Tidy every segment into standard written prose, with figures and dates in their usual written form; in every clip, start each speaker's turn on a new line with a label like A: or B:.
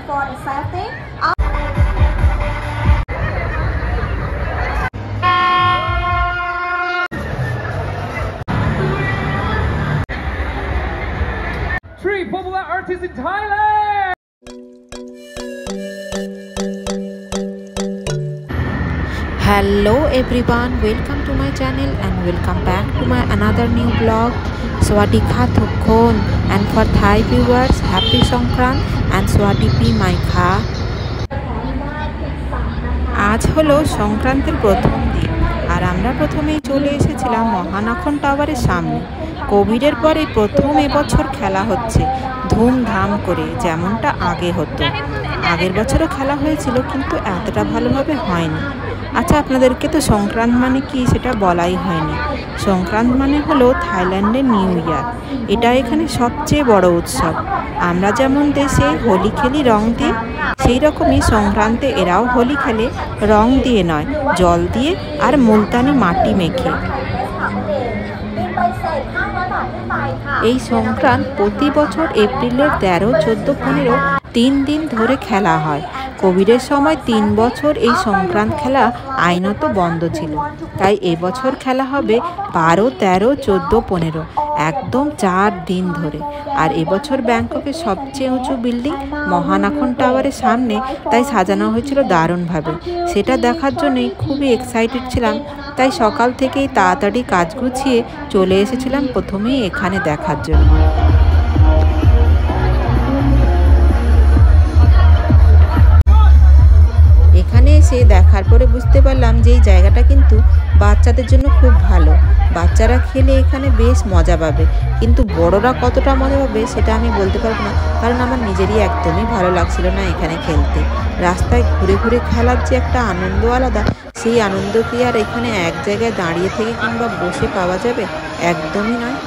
A: for the safety.
B: Three popular artists in Thailand.
C: Hello everyone, welcome to my channel and welcome back to my another new vlog. Sawadi kha thukon, and for Thai viewers, happy Songkran and Sawadi pi mai kha. আজ হলো সংক্রান্তির প্রথম দিন আর আমরা প্রথমেই চলে এসেছিলাম মহানাখন টাওয়ারের সামনে। কোভিডের পরে প্রথম এবছর খেলা হচ্ছে ধুমধাম করে, যেমনটা আগে হতো। আগের বছরও খেলা হয়েছিল কিন্তু এতটা ভালোভাবে হয়নি। আচ্ছা, আপনাদেরকে তো সংক্রান্ত মানে কি সেটা বলাই হয়নি। সংক্রান্ত মানে হলো থাইল্যান্ডের নিউ ইয়ার। এটা এখানে সবচেয়ে বড় উৎসব। আমরা যেমন দেশে হোলি খেলি রং দিয়ে, সেই রকমই সংক্রান্তে এরাও হোলি খেলে রং দিয়ে নয়, জল দিয়ে আর মুলতানি মাটি মেখে। এই সংক্রান্ত প্রতি বছর এপ্রিলের 13, 14, 15 3 দিন ধরে খেলা হয়। কোভিডের সময় 3 বছর এই সংক্রান্ত খেলা আইনত বন্ধ ছিল, তাই এবছর খেলা হবে 12, 13, 14, 15 একদম 4 দিন ধরে। আর এবছর ব্যাংককের সবচেয়ে উঁচু বিল্ডিং মহানাখন টাওয়ারের সামনে তাই সাজানো হয়েছিল দারুণভাবে। সেটা দেখার জন্যই খুবই এক্সাইটেড ছিলাম, তাই সকাল থেকেই তাড়াতাড়ি কাজ গুছিয়ে চলে এসেছিলাম প্রথমেই এখানে দেখার জন্য। এখানে এসে দেখার পরে বুঝতে পারলাম যে এই জায়গাটা কিন্তু বাচ্চাদের জন্য খুব ভালো। বাচ্চারা খেলে এখানে বেশ মজা পাবে, কিন্তু বড়রা কতটা মজা পাবে সেটা আমি বলতে পারবো না, কারণ আমার নিজেরই একদমই ভালো লাগছিল না এখানে খেলতে। রাস্তায় ঘুরে ঘুরে খেলার যে একটা আনন্দ আলাদা, সেই আনন্দ কি আর এখানে এক জায়গায় দাঁড়িয়ে থেকে কিংবা বসে পাওয়া যাবে? একদমই নয়।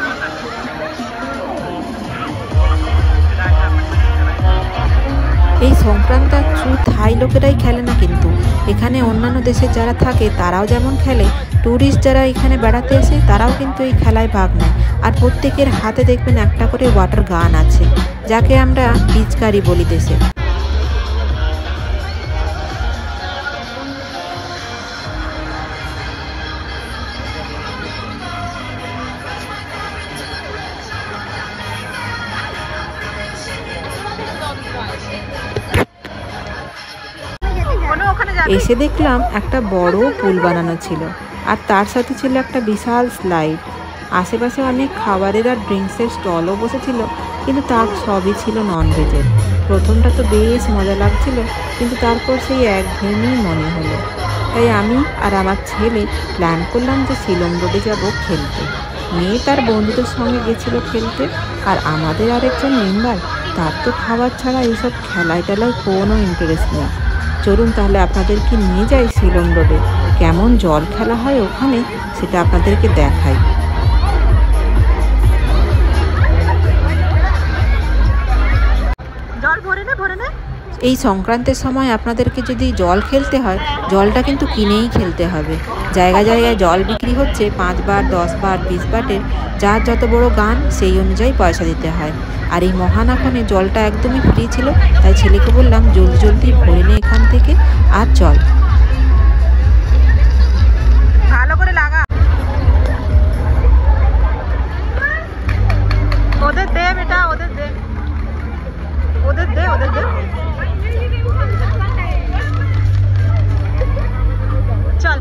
C: এই সংক্রান্ত শুধু থাই লোকেরাই খেলে না, কিন্তু এখানে অন্যান্য দেশে যারা থাকে তারাও যেমন খেলে, ট্যুরিস্ট যারা এখানে বেড়াতে আসে তারাও কিন্তু এই খেলায় ভাগ নেয়। আর প্রত্যেকের হাতে দেখবেন একটা করে ওয়াটার গান আছে, যাকে আমরা পিচকারি বলি দেশে। এসে দেখলাম একটা বড় পুল বানানো ছিল, আর তার সাথে ছিল একটা বিশাল স্লাইড। আশেপাশে অনেক খাবারের আর ড্রিঙ্কসের স্টলও বসেছিল, কিন্তু তার সবই ছিল ননভেজের। প্রথমটা তো বেশ মজা লাগছিল, কিন্তু তারপর সেই একঘেয়েমি মনে হলো। তাই আমি আর আমার ছেলে প্ল্যান করলাম যে শিলং রোডে যাব খেলতে। মেয়ে তার বন্ধুদের সঙ্গে গেছিলো খেলতে, আর আমাদের আরেকজন মেম্বার, তার তো খাবার ছাড়া এইসব খেলায় টেলায় কোনো ইন্টারেস্ট নেই। চলুন তাহলে আপনাদেরকে নিয়ে যাই শিলং রোডে, কেমন জল খেলা হয় ওখানে সেটা আপনাদেরকে দেখাই। এই সংক্রান্তের সময় আপনাদেরকে যদি জল খেলতে হয়, জলটা কিন্তু কিনেই খেলতে হবে। জায়গায় জায়গায় জল বিক্রি হচ্ছে 5 বার, 10 বার, 20 বাটের, যার যত বড় গান সেই অনুযায়ী পয়সা দিতে হয়। আর এই মহানাখনে জলটা একদমই ফ্রি ছিল, তাই ছেলেকে বললাম জলদি জলদি ভরে নে এখান থেকে আর চল। ভালো করে লাগা, ওদের দে বেটা, ওদের দে, ওদের দে, ওদের দে। চল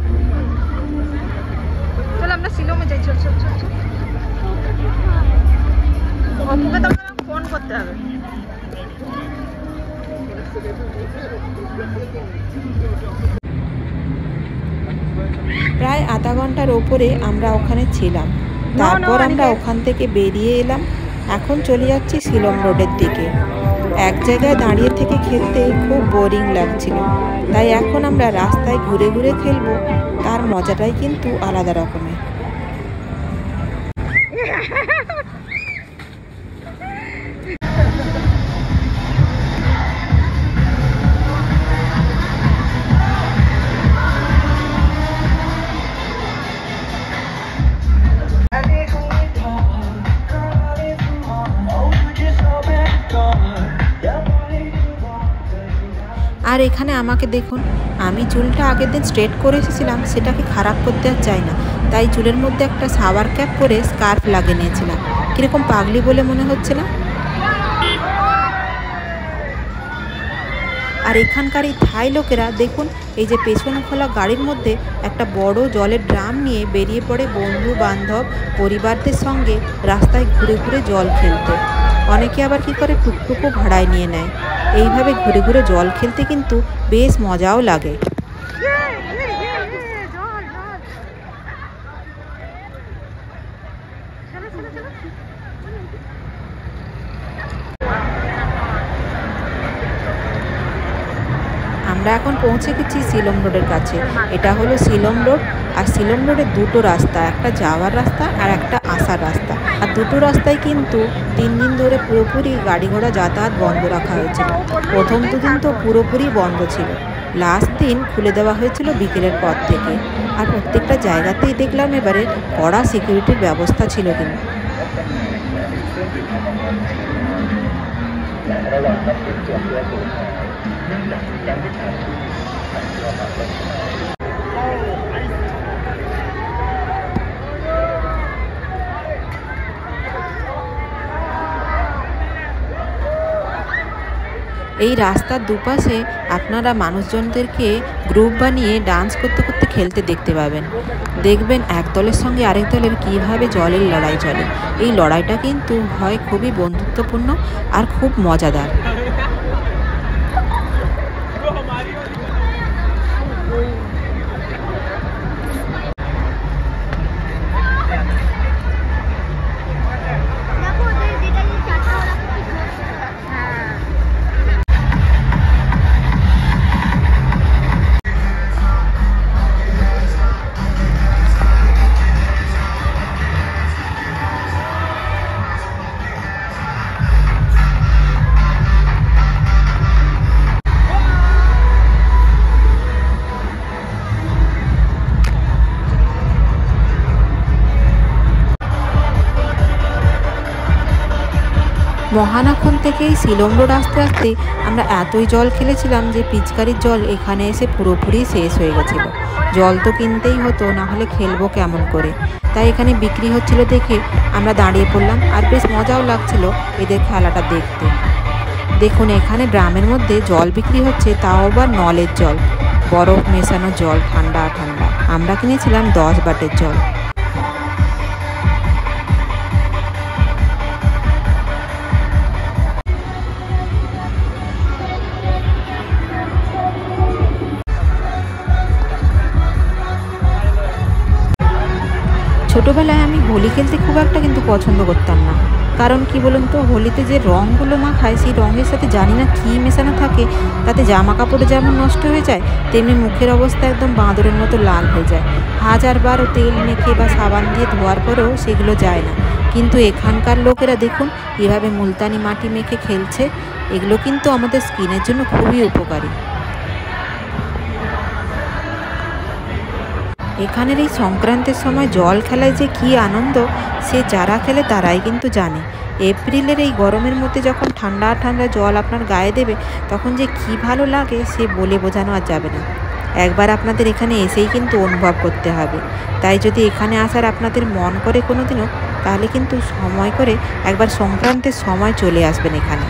C: চল আমরা শিলংয়ে যাই, চল চল চল। অপুকে তো ফোন করতে হবে। প্রায় আধা ঘন্টার ওপরে আমরা ওখানে ছিলাম। তারপর আমরা ওখান থেকে বেরিয়ে এলাম। এখন চলে যাচ্ছি শিলং রোডের দিকে। এক জায়গায় দাঁড়িয়ে থেকে খেলতে খুব বোরিং লাগছিল, তাই এখন আমরা রাস্তায় ঘুরে ঘুরে খেলবো। তার মজাটাই কিন্তু আলাদা রকমের। আর এখানে আমাকে দেখুন, আমি চুলটা আগের দিন স্ট্রেট করে এসেছিলাম, সেটাকে খারাপ করতে আর চাই না, তাই চুলের মধ্যে একটা শাওয়ার ক্যাপ করে স্কার্ফ লাগিয়ে নিয়েছিলাম। কীরকম পাগলি বলে মনে হচ্ছে না? আর এখানকার এই থাই লোকেরা দেখুন, এই যে পেছন খোলা গাড়ির মধ্যে একটা বড় জলের ড্রাম নিয়ে বেরিয়ে পড়ে বন্ধু বান্ধব পরিবারদের সঙ্গে রাস্তায় ঘুরে ঘুরে জল খেলতে। অনেকে আবার কি করে টুকটুকও ভাড়ায় নিয়ে নেয়। এইভাবে ঘুরে ঘুরে জল খেলতে কিন্তু বেশ মজাও লাগে। আমরা এখন পৌঁছে গেছি শিলং রোডের কাছে। এটা হলো শিলং রোড। আর শিলং রোডে দুটো রাস্তা, একটা যাওয়ার রাস্তা আর একটা আসার রাস্তা। আর দুটো রাস্তায় কিন্তু 3 দিন ধরে পুরোপুরি গাড়ি ঘোড়া যাতায়াত বন্ধ রাখা হয়েছিল। প্রথম দুদিন তো পুরোপুরি বন্ধ ছিল, লাস্ট দিন খুলে দেওয়া হয়েছিল বিকেলের পর থেকে। আর প্রত্যেকটা জায়গাতেই দেখলাম এবারে কড়া সিকিউরিটির ব্যবস্থা ছিল কিন্তু। এই রাস্তার দুপাশে আপনারা মানুষজনদেরকে গ্রুপ বানিয়ে ডান্স করতে করতে খেলতে দেখতে পাবেন। দেখবেন এক দলের সঙ্গে আরেক দলের কীভাবে জলের লড়াই চলে। এই লড়াইটা কিন্তু হয় খুবই বন্ধুত্বপূর্ণ আর খুব মজাদার। মহানাখন থেকেই শিলং রোড আসতে আসতে আমরা এতই জল খেলেছিলাম যে পিচকারির জল এখানে এসে পুরোপুরি শেষ হয়ে গেছিলো। জল তো কিনতেই হতো, না হলে খেলবো কেমন করে। তাই এখানে বিক্রি হচ্ছিল দেখে আমরা দাঁড়িয়ে পড়লাম। আর বেশ মজাও লাগছিল এদের খেলাটা দেখতে। দেখুন এখানে ড্রামের মধ্যে জল বিক্রি হচ্ছে, তাও আবার নলের জল, বরফ মেশানো জল, ঠান্ডা ঠান্ডা। আমরা কিনেছিলাম 10 বাটের জল। ছোটোবেলায় আমি হোলি খেলতে খুব একটা কিন্তু পছন্দ করতাম না। কারণ কি বলুন তো, হোলিতে যে রঙগুলো মাখায় সেই রঙের সাথে জানি না কী মেশানো থাকে, তাতে জামা কাপড়ে যেমন নষ্ট হয়ে যায়, তেমনি মুখের অবস্থা একদম বাঁদরের মতো লাল হয়ে যায়। হাজারবার তেল মেখে বা সাবান দিয়ে ধোয়ার পরেও সেগুলো যায় না। কিন্তু এখানকার লোকেরা দেখুন এভাবে মুলতানি মাটি মেখে খেলছে। এগুলো কিন্তু আমাদের স্কিনের জন্য খুবই উপকারী। এখানের এই সংক্রান্তির সময় জল খেলায় যে কী আনন্দ, সে যারা খেলে তারাই কিন্তু জানে। এপ্রিলের এই গরমের মধ্যে যখন ঠান্ডা ঠান্ডা জল আপনার গায়ে দেবে, তখন যে কী ভালো লাগে সে বলে বোঝানো আর যাবে না। একবার আপনাদের এখানে এসেই কিন্তু অনুভব করতে হবে। তাই যদি এখানে আসার আপনাদের মন করে কোনো দিনও, তাহলে কিন্তু সময় করে একবার সংক্রান্তির সময় চলে আসবেন এখানে।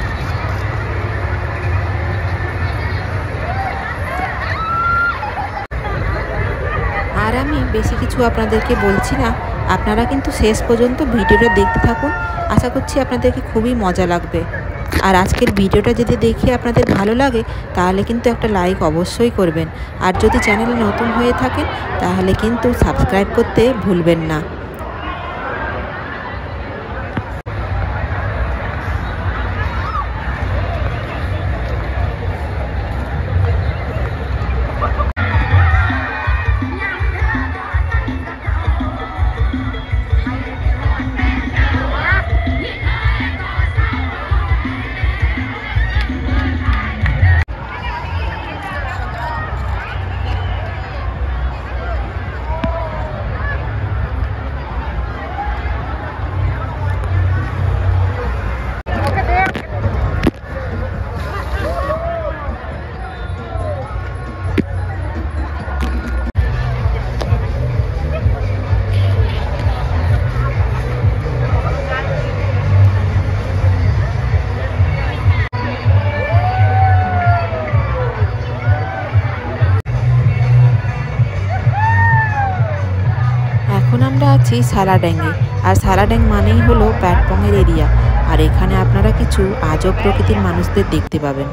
C: আর আমি বেশি কিছু আপনাদেরকে বলছি না, আপনারা কিন্তু শেষ পর্যন্ত ভিডিওটা দেখতে থাকুন। আশা করছি আপনাদেরকে খুবই মজা লাগবে। আর আজকের ভিডিওটা যদি দেখে আপনাদের ভালো লাগে, তাহলে কিন্তু একটা লাইক অবশ্যই করবেন। আর যদি চ্যানেলে নতুন হয়ে থাকেন, তাহলে কিন্তু সাবস্ক্রাইব করতে ভুলবেন না। আছি সালাড্যাঙ্গে। আর সালাড্যাং মানেই হলো প্যাটপংয়ের এরিয়া। আর এখানে আপনারা কিছু আজব প্রকৃতির মানুষদের দেখতে পাবেন।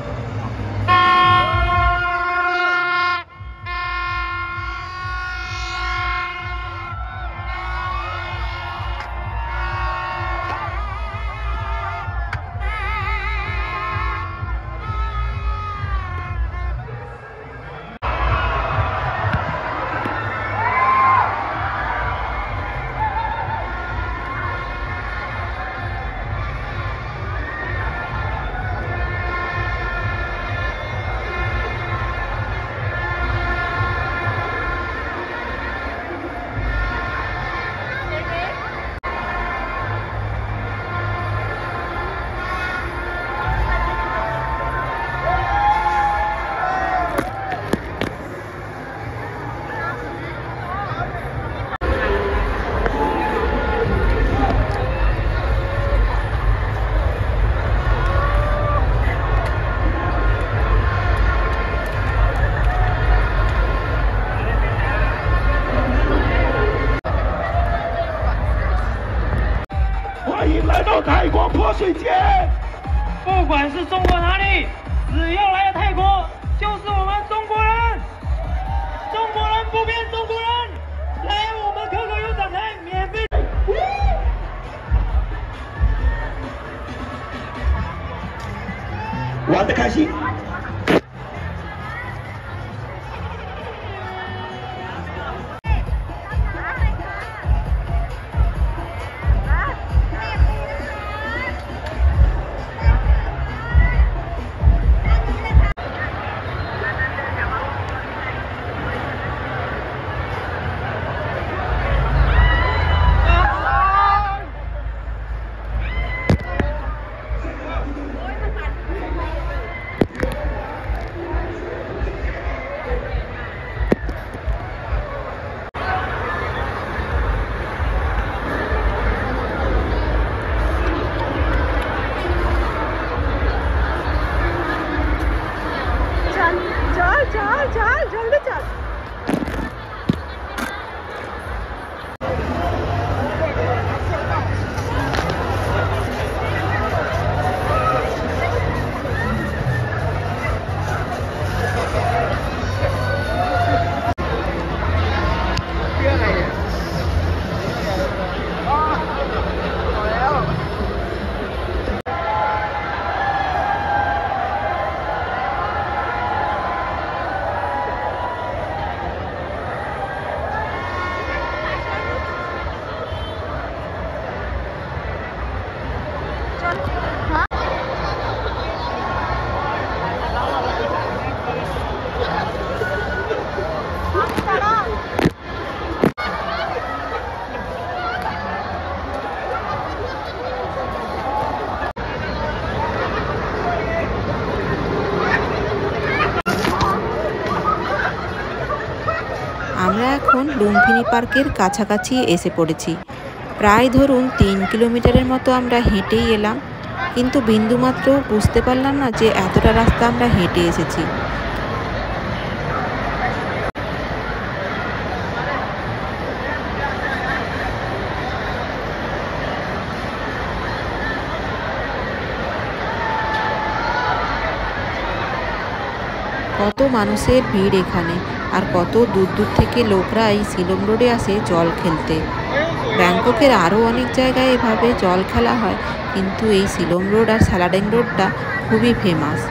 A: 泰国泼水节，不管是中国哪里，只要来了泰国，就是我们中国人。中国人不变中国人，来我们可可游展台免费。玩得开心。
C: আমরা এখন লুম্ফিনী পার্কের কাছাকাছি এসে পড়েছি। প্রায় ধরুন 3 কিলোমিটারের মতো আমরা হেঁটেই এলাম, কিন্তু বিন্দুমাত্র বুঝতে পারলাম না যে এতটা রাস্তা আমরা হেঁটে এসেছি। কত মানুষের ভিড় এখানে, আর কত দূর দূর থেকে লোকরা এই শিলং রোডে আসে জল খেলতে। ব্যাংককের আরও অনেক জায়গায় এভাবে জল খেলা হয়, কিন্তু এই শিলং রোড আর সালাড্যাং রোডটা খুবই ফেমাস।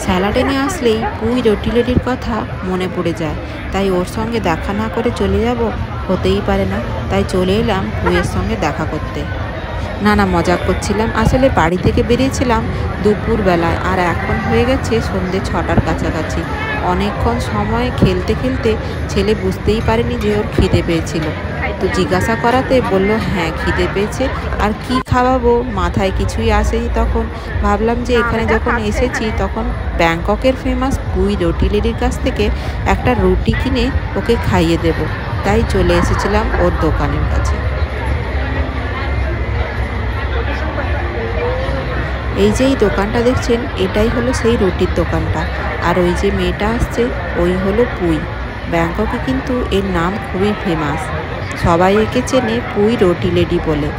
C: স্যালাডেনে আসলেই পুই রটিলেডির কথা মনে পড়ে যায়, তাই ওর সঙ্গে দেখা না করে চলে যাব হতেই পারে না, তাই চলে এলাম পুইয়ের সঙ্গে দেখা করতে। না মজা করছিলাম। আসলে বাড়ি থেকে বেরিয়েছিলাম দুপুরবেলায়, আর এখন হয়ে গেছে সন্ধ্যে 6টার কাছাকাছি। অনেকক্ষণ সময় খেলতে খেলতে ছেলে বুঝতেই পারেনি যে ওর খিদে পেয়েছিল। তো জিজ্ঞাসা করাতে বলল হ্যাঁ খিদে পেয়েছে, আর কি খাওয়াবো মাথায় কিছুই আসেনি। তখন ভাবলাম যে এখানে যখন এসেছি তখন ব্যাংককের ফেমাস পুই রুটি লেডির কাছ থেকে একটা রুটি কিনে ওকে খাইয়ে দেব, তাই চলে এসেছিলাম ওর দোকানের কাছে। এই যে এই দোকানটা দেখছেন এটাই হলো সেই রুটির দোকানটা, আর ওই যে মেয়েটা আসছে ওই হলো পুই। ব্যাংককে কিন্তু এর নাম খুবই ফেমাস, সবাই একে চেনে পুই রুটি লেডি বলে।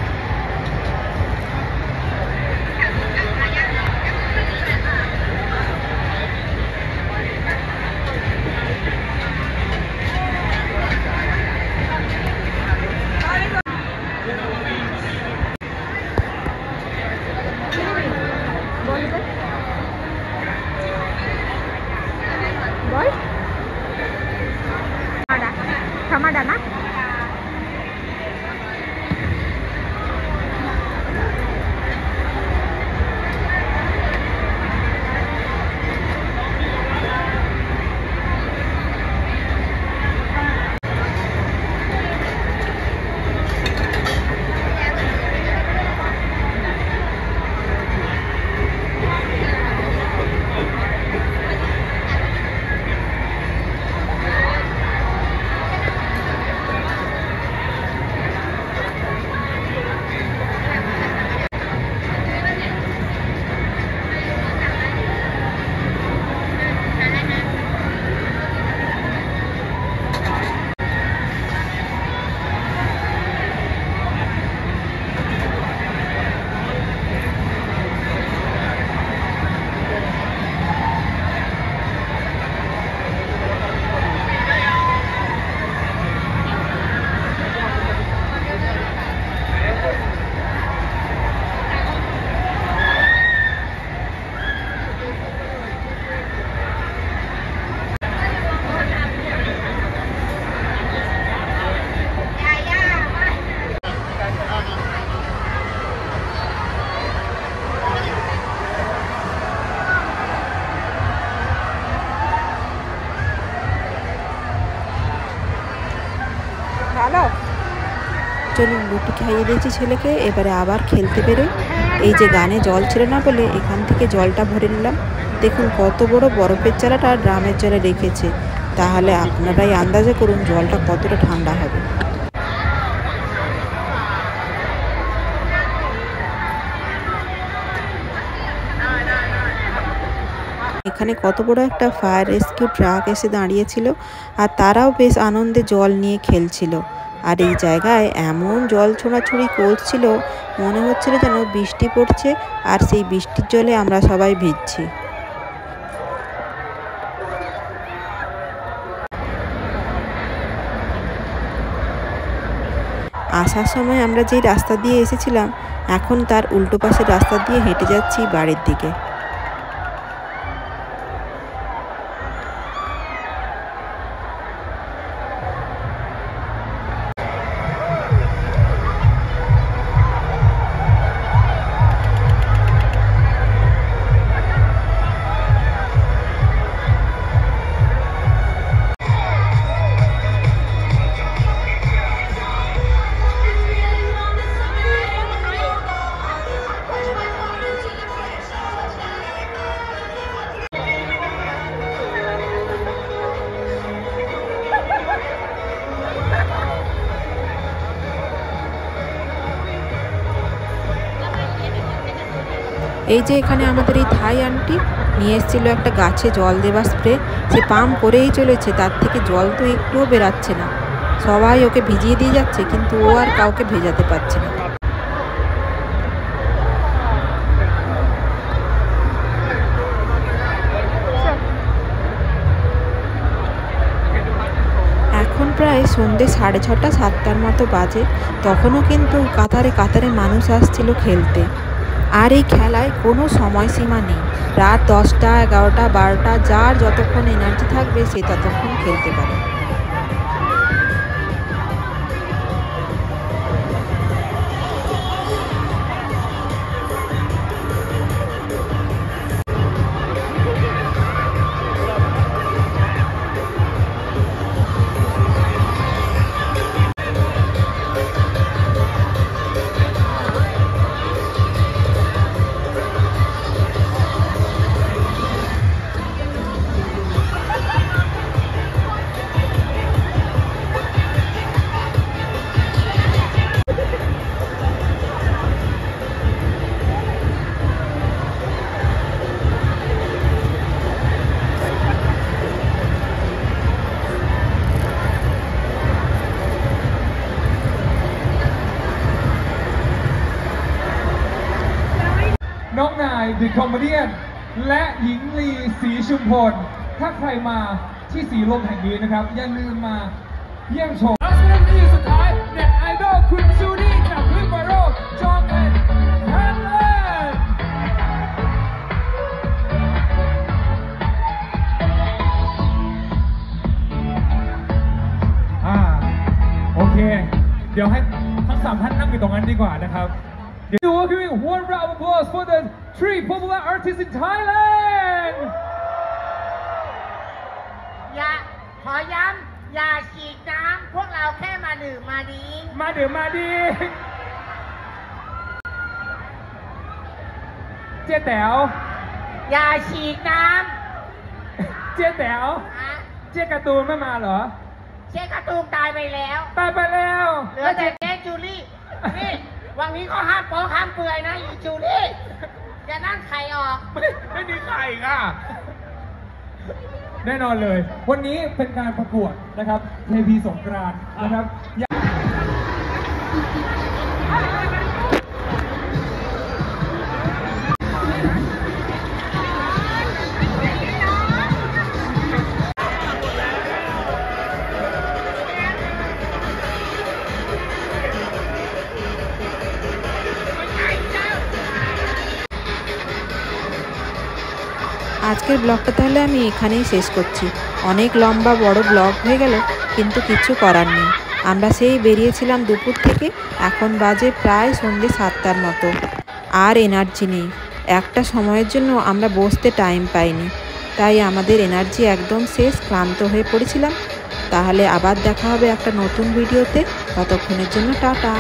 C: চলুন রুটি খাইয়ে দিয়েছি ছেলেকে, এবারে আবার খেলতে বেরোই। এই যে গানে জল ছিল না বলে এখান থেকে জলটা ভরে নিলাম। দেখুন কত বড় বরফের চালাটা ড্রামের জলে রেখেছে, তাহলে আপনারাই আন্দাজে করুন জলটা কতটা ঠান্ডা হবে। এখানে কত বড় একটা ফায়ার রেস্কিউ ট্রাক এসে দাঁড়িয়েছিল, আর তারাও বেশ আনন্দে জল নিয়ে খেলছিল। আর এই জায়গায় এমন জল ছোঁড়াছুড়ি করছিল, মনে হচ্ছিল যেন বৃষ্টি পড়ছে, আর সেই বৃষ্টির জলে আমরা সবাই ভিজছি। আসার সময় আমরা যেই রাস্তা দিয়ে এসেছিলাম এখন তার উল্টো পাশের রাস্তা দিয়ে হেঁটে যাচ্ছি বাড়ির দিকে। এই যে এখানে আমাদের এই থাই আন্টি নিয়ে এসেছিল একটা গাছে জল দেওয়ার স্প্রে, সে পাম্প করেই চলেছে, তার থেকে জল তো একটুও বেরাচ্ছে না। সবাই ওকে ভিজিয়ে দিয়ে যাচ্ছে কিন্তু ও আর কাউকে ভেজাতে পারছে না। এখন প্রায় সন্ধ্যে 6:30 7টার মতো বাজে, তখনও কিন্তু কাতারে কাতারে মানুষ আসছিল খেলতে। আর এই খেলায় কোনো সময়সীমা নেই, রাত 10টা 11টা 12টা যার যতক্ষণ এনার্জি থাকবে সে ততক্ষণ খেলতে পারে।
B: The Comedian และหญิงลีศรีชุมพลถ้าใครมาที่สีลมแห่งนี้นะครับอย่าลืมมาเยี่ยมชมและนี่สุดท้ายเน็ตไอดอลคุณจูดี้จากวิบาโรจอมเป็นไทยแลนด์โอเคเดี๋ยวให้ทั้ง3ท่านนั่งอยู่ตรงนั้นดีกว่านะครับWe're giving one round of applause for the 3 popular artists in Thailand.
D: ขอย้ำอย่าฉีดน้ำพวกเราแค่มาดื่มมาดี
B: เจ๊แต๋ว
D: อย่าฉีดน้
B: เจ๊แต๋วเจ๊การ์ตูนไม่มาเหรอ
D: เจ๊การ์ตูนตายไปแล้ว
B: เห
D: ลือแต่เจ๊จูลี่นี่วันนี้ก็ห้ามโป๊ห้ามเปื่อยนะอีจูลี่จะนั่งไข่ออก
B: ไม่มีไข่ค่ะแน่นอนเลยวันนี้เป็นการประกวดนะครับเทพีสงกรานต์นะครับ
C: আজকের ব্লগটা তাহলে আমি এখানেই শেষ করছি। অনেক লম্বা বড় ব্লগ হয়ে গেল, কিন্তু কিছু করার নেই। আমরা সেই বেরিয়েছিলাম দুপুর থেকে, এখন বাজে প্রায় সন্ধ্যে 7টার মতো। আর এনার্জি নেই, একটা সময়ের জন্য আমরা বসতে টাইম পাইনি, তাই আমাদের এনার্জি একদম শেষ, ক্লান্ত হয়ে পড়েছিলাম। তাহলে আবার দেখা হবে একটা নতুন ভিডিওতে, ততক্ষণের জন্য টাটা।